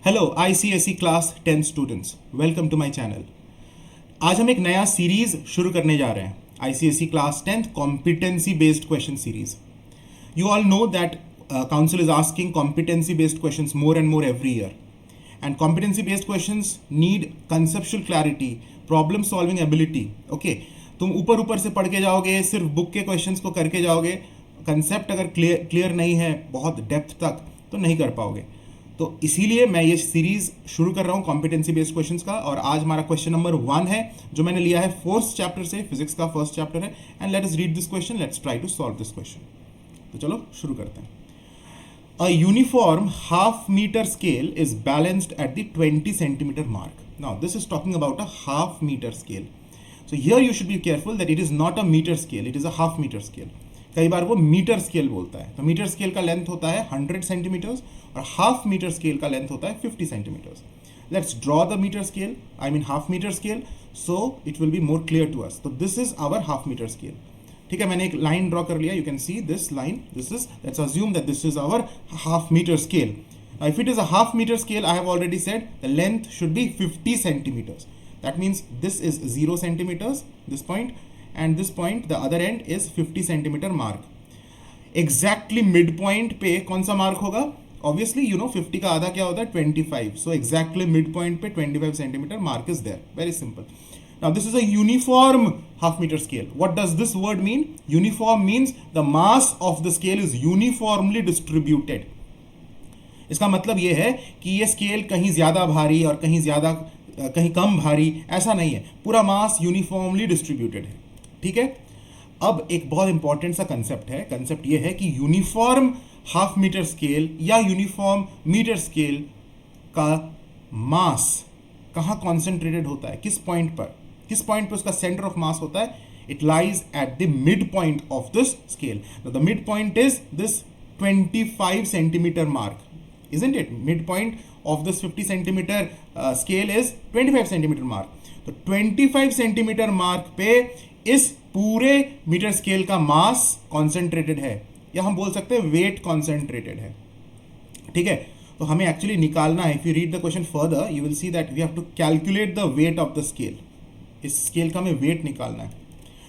Hello ICSE class 10 students, welcome to my channel. आज हम एक नया सीरीज शुरू करने जा रहे हैं, ICSE class 10 competency based question series. You all know that council is asking competency based questions more and more every year, and competency based questions need conceptual clarity, problem solving ability. Okay, तुम ऊपर ऊपर से पढ़ के जाओगे, सिर्फ book के questions को करके जाओगे, कंसेप्ट अगर क्लियर नहीं है बहुत डेप्थ तक तो नहीं कर पाओगे। तो इसीलिए मैं ये सीरीज शुरू कर रहा हूँ कॉम्पिटेंसी बेस्ड क्वेश्चंस का। और आज हमारा क्वेश्चन नंबर 1 है जो मैंने लिया है फोर्थ चैप्टर से, फिजिक्स का फर्स्ट चैप्टर है। And let us read this question, let's try to solve this question. तो चलो शुरू करते हैं। A uniform half meter scale is balanced at the 20 centimeter mark. Now this is talking about a half meter scale. So here you should be careful that it is not a meter scale, it is a half meter scale. कई बार वो metre scale बोलता है, तो metre scale का length होता है 100 centimetres और half metre scale का लेंथ होता है 50 centimetres. Let's draw the metre scale, I mean half metre scale, so it will be more clear to us. तो this is our half metre scale. ठीक है, मैंने एक लाइन ड्रॉ कर लिया, you can see this line, this is, let's assume that this is our half metre scale. If it is a half meter scale, I have already said the length should be 50 centimeters. That means this is 0 centimeters, this point, and this point, the other end is 50 centimeter mark. Exactly midpoint पे कौन सा mark होगा? Obviously, you know 50 का आधा क्या होता है? 25. So exactly midpoint पे 25 centimeter mark is there. Very simple. Now this is a uniform half meter scale. What does this word mean? Uniform means the mass of the scale is uniformly distributed. इसका मतलब ये है कि ये scale कहीं ज़्यादा भारी और कहीं कम भारी ऐसा नहीं है, पूरा मास यूनिफॉर्मली डिस्ट्रीब्यूटेड है। ठीक है, अब एक बहुत इंपॉर्टेंट सा कंसेप्ट है। कंसेप्ट ये है कि यूनिफॉर्म हाफ मीटर स्केल या यूनिफॉर्म मीटर स्केल का मास कहाँ कॉन्सेंट्रेटेड होता है, किस पॉइंट पर उसका सेंटर ऑफ मास होता है? It lies at the mid point of this scale. The mid point is this 25 centimetre mark, isn't it? Midpoint of this 50 centimeter scale is 25 centimeter mark. तो 25 centimeter mark पे इस पूरे metre scale का mass concentrated है, या हम बोल सकते हैं वेट कॉन्सेंट्रेटेड है। ठीक है, तो हमें एक्चुअली निकालना है। If you read the question further you will see that we have to calculate the weight of the scale. इस स्केल का हमें वेट निकालना है।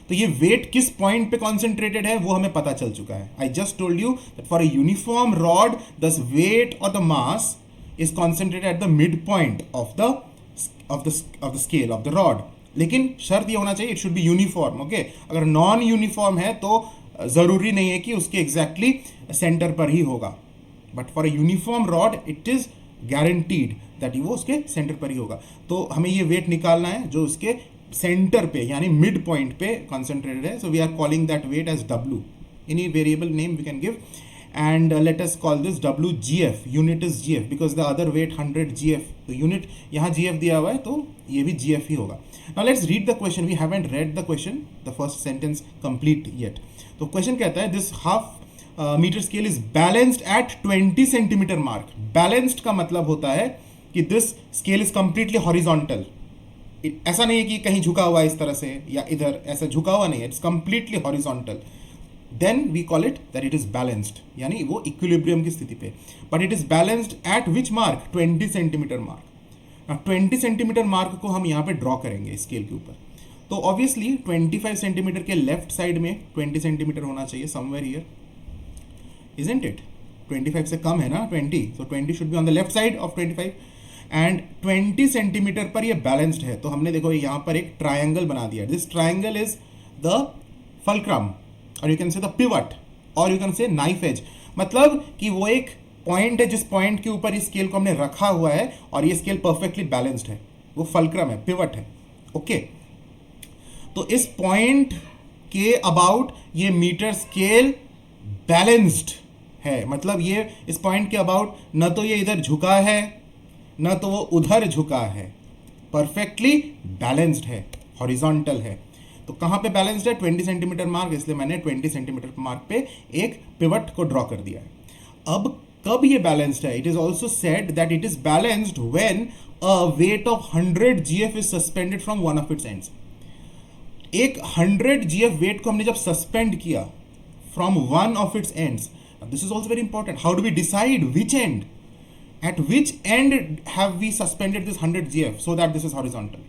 तो ये वेट किस पॉइंट पे कॉन्सेंट्रेटेड है वो हमें पता चल चुका है। I just told you that for a uniform rod the weight और the mass is concentrated at the mid point of the scale of the rod. लेकिन शर्त ये होना चाहिए it should be uniform. Okay, अगर नॉन यूनिफॉर्म है तो जरूरी नहीं है कि उसके एग्जैक्टली सेंटर पर ही होगा, but for a uniform rod it is guaranteed that वो उसके सेंटर पर ही होगा। तो हमें ये वेट निकालना है जो उसके सेंटर पे यानी मिड पॉइंट पे कॉन्सेंट्रेटेड है। So we are calling that weight as W, any variable name we can give, and let us call this W GF, unit is GF because the other weight 100 GF, तो unit यहाँ GF दिया हुआ है तो ये भी GF ही होगा। Now let's read the question, we haven't read the question, the first sentence complete yet. तो क्वेश्चन कहता है this half metre scale is balanced at 20 centimetre mark. Balanced का मतलब होता है कि this scale is completely horizontal. ऐसा नहीं है कि कहीं झुका हुआ है इस तरह से या इधर ऐसा झुका हुआ नहीं है, it's completely horizontal. Then we call it that it is balanced, यानी वो इक्विलिब्रियम की स्थिति पे। But it is balanced at which mark? 20 centimetre mark. 20 centimetre mark को हम यहाँ पे ड्रॉ करेंगे स्केल के ऊपर। तो ऑब्वियसली 25 सेंटीमीटर के लेफ्ट साइड में 20 सेंटीमीटर होना चाहिए, समवेयर हियर, इजंट इट? 25 से कम है ना 20, so 20 should be on the left side of 25 and 20 centimetre पर ये बैलेंस्ड है। तो हमने देखो यहाँ पर एक ट्रायंगल बना दिया। This triangle is the fulcrum और you can say the pivot और you can say knife edge. मतलब कि वो एक पॉइंट है जिस पॉइंट के ऊपर इस स्केल को हमने रखा हुआ है और ये स्केल परफेक्टली बैलेंस्ड है, वो फल्क्रम है, पिवट है। ओके, तो इस पॉइंट के अबाउट ये मीटर स्केल बैलेंस्ड है। मतलब ये इस पॉइंट के अबाउट न तो ये इधर झुका है न तो वो उधर झुका है, परफेक्टली बैलेंस्ड है, हॉरिजॉन्टल है। तो कहाँ पे बैलेंस्ड है? 20 सेंटीमीटर मार्क, इसलिए मैंने 20 सेंटीमीटर मार्क पे एक पिवट को ड्रॉ कर दिया है। अब कब ये बैलेंस्ड है? It is also said that it is balanced when a weight of 100 GF is suspended from one of its ends. एक 100 GF वेट को हमने जब सस्पेंड किया from one of its ends, this is also very important, how do we decide which end? at which end have we suspended this 100 GF so that this is horizontal?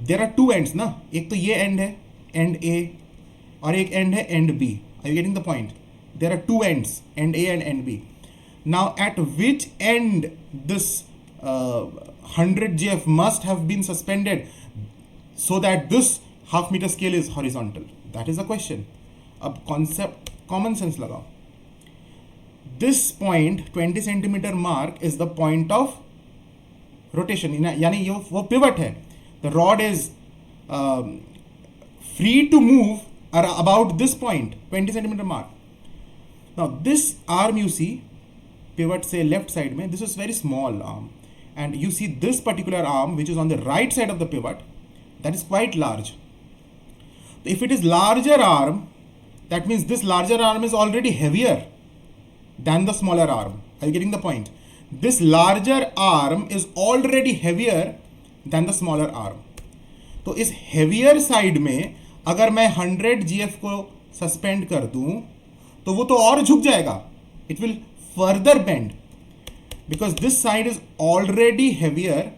There are two ends ना, एक तो ये end है, end A, और एक end है end B. Are you getting the point? There are two ends, end A and end B. Now at which end this 100 GF must have been suspended so that this half meter scale is horizontal? That is the question. अब concept common sense लगाओ. This point 20 centimeter mark is the point of rotation. यानी ये वो pivot है. The rod is free to move about this point 20 centimeter mark. Now this arm you see pivot say left side में, this is very small arm, and you see this particular arm which is on the right side of the pivot, that is quite large. If it is larger arm, that means this larger arm is already heavier than the smaller arm. Are you getting the point? This larger arm is already heavier than the smaller arm. तो इस heavier side में अगर मैं 100 GF को suspend कर दूं तो वो तो और झुक जाएगा. It will further bend because this side is already heavier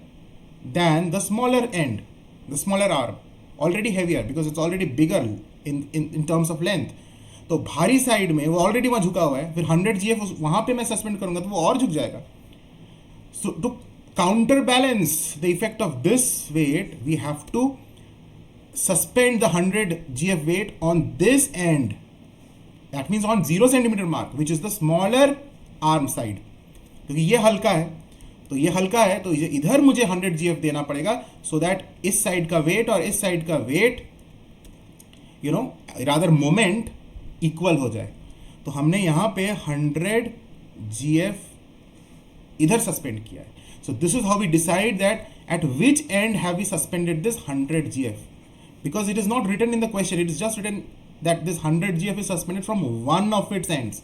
than the smaller end, the smaller arm, already heavier because it's already bigger in terms of length. तो भारी साइड में वो ऑलरेडी वहां झुका हुआ है, फिर 100 GF वहां पे मैं सस्पेंड करूंगा तो वो और झुक जाएगा. So to counter balance the effect of this weight we have to suspend the 100 GF weight on this end, that means on 0 centimetre mark which is the smaller arm side. क्योंकि ये हल्का है तो ये हल्का है तो इधर मुझे 100 GF देना पड़ेगा सो दैट इस साइड का वेट और इस साइड का वेट रादर मोमेंट इक्वल हो जाए. तो हमने यहां पे 100 GF इधर सस्पेंड किया है. So this is how we decide that at which end have we suspended this 100 GF, because it is not written in the question, it is just written that this 100 GF is suspended from one of its ends.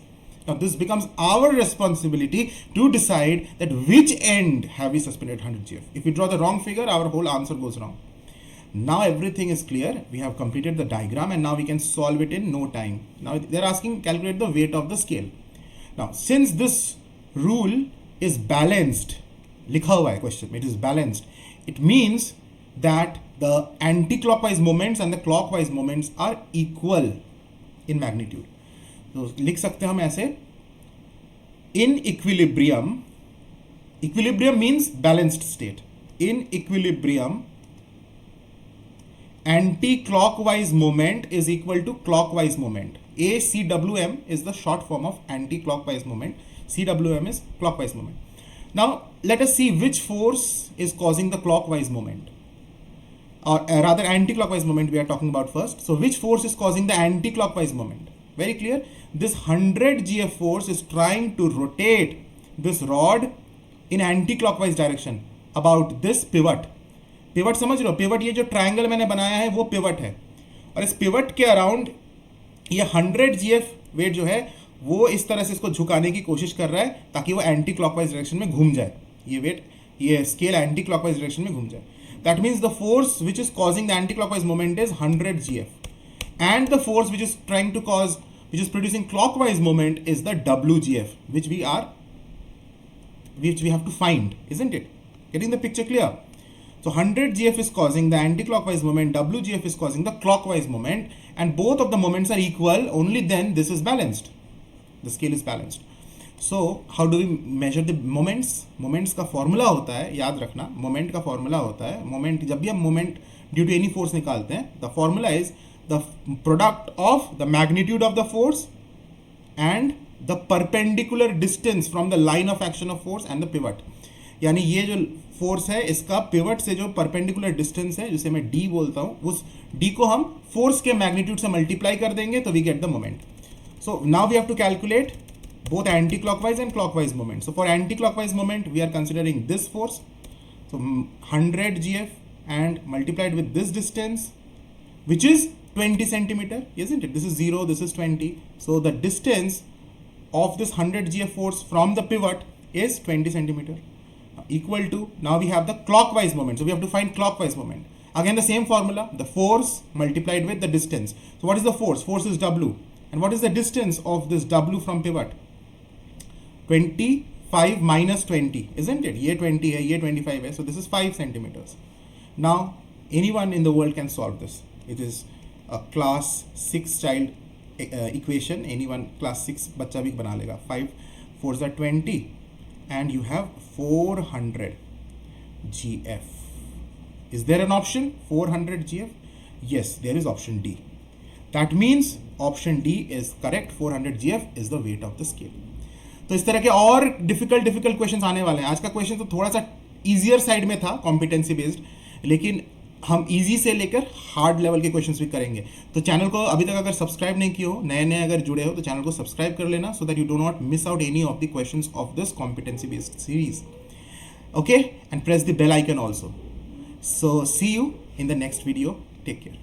Now this becomes our responsibility to decide that which end have we suspended 100 GF. If we draw the wrong figure, our whole answer goes wrong. Now everything is clear. We have completed the diagram and now we can solve it in no time. Now they're asking calculate the weight of the scale. Now since this rule is balanced, likha hua hai question, it is balanced. It means that the anti-clockwise moments and the clockwise moments are equal in magnitude. तो लिख सकते हैं हम ऐसे, in equilibrium, equilibrium means balanced state. In equilibrium, anti-clockwise moment is equal to clockwise moment. ACWM is the short form of anti-clockwise moment. CWM is clockwise moment. Now let us see which force is causing the clockwise moment, or rather anti-clockwise moment we are talking about first. So which force is causing the anti-clockwise moment? Very clear. This 100 GF force is trying to rotate this rod in anti-clockwise direction about this pivot. Pivot समझ लो, pivot ये जो triangle मैंने बनाया है वो pivot है, और इस pivot के around ये 100 GF weight जो है वो इस तरह से इसको झुकाने की कोशिश कर रहा है ताकि वो एंटी क्लॉकवाइज डायरेक्शन में घूम जाए. ये वेट, ये स्केल एंटी क्लॉकवाइज डायरेक्शन में घूम जाए. That means the force which is causing the anti clockwise moment is 100 GF. And the force which is trying to cause, which is producing clockwise moment is the WGF, which we have to find, isn't it? Getting the picture clear? So 100 GF is causing the anti-clockwise moment, WGF is causing the clockwise moment, and both of the moments are equal. Only then this is balanced. The scale is balanced. So how do we measure the moments? Moments का formula होता है, याद रखना, moment का formula होता है. Moment, जब भी हम moment due to any force निकालते हैं, the formula is the product of the magnitude of the force and the perpendicular distance from the line of action of force and the pivot. यानी ये जो force है इसका pivot से जो perpendicular distance है जिसे मैं d बोलता हूँ, उस d को हम फोर्स के मैग्नीट्यूड से मल्टीप्लाई कर देंगे तो we get the moment. So now we have to calculate both anti-clockwise and clockwise moment. So for anti-clockwise moment we are considering this force, so 100 GF and multiplied with this distance which is 20 centimeter, isn't it? This is 0, this is 20. So the distance of this 100 GF force from the pivot is 20 centimeter, equal to, now we have the clockwise moment. So we have to find clockwise moment. Again the same formula, the force multiplied with the distance. So what is the force? Force is W. And what is the distance of this W from pivot? 20 5 minus 20, isn't it? ये 20 है, ये 25 है, so this is 5 centimeters. Now anyone in the world can solve this. It is a class 6 child equation. Anyone class 6 बच्चा भी बना लेगा. 5 4s are 20 and you have 400 GF. Is there an option 400 GF? Yes, there is option D. That means option D is correct. 400 GF is the weight of the scale. तो इस तरह के और difficult questions आने वाले हैं. आज का क्वेश्चन तो थोड़ा सा इजियर साइड में था, कॉम्पिटेंसी बेस्ड, लेकिन हम इजी से लेकर हार्ड लेवल के क्वेश्चंस भी करेंगे. तो चैनल को अभी तक अगर सब्सक्राइब नहीं किए हो, नए अगर जुड़े हो, तो चैनल को सब्सक्राइब कर लेना, so that you do not miss out any of the questions of this competency based series. Okay, and press the bell icon also. So see you in the next video. Take care.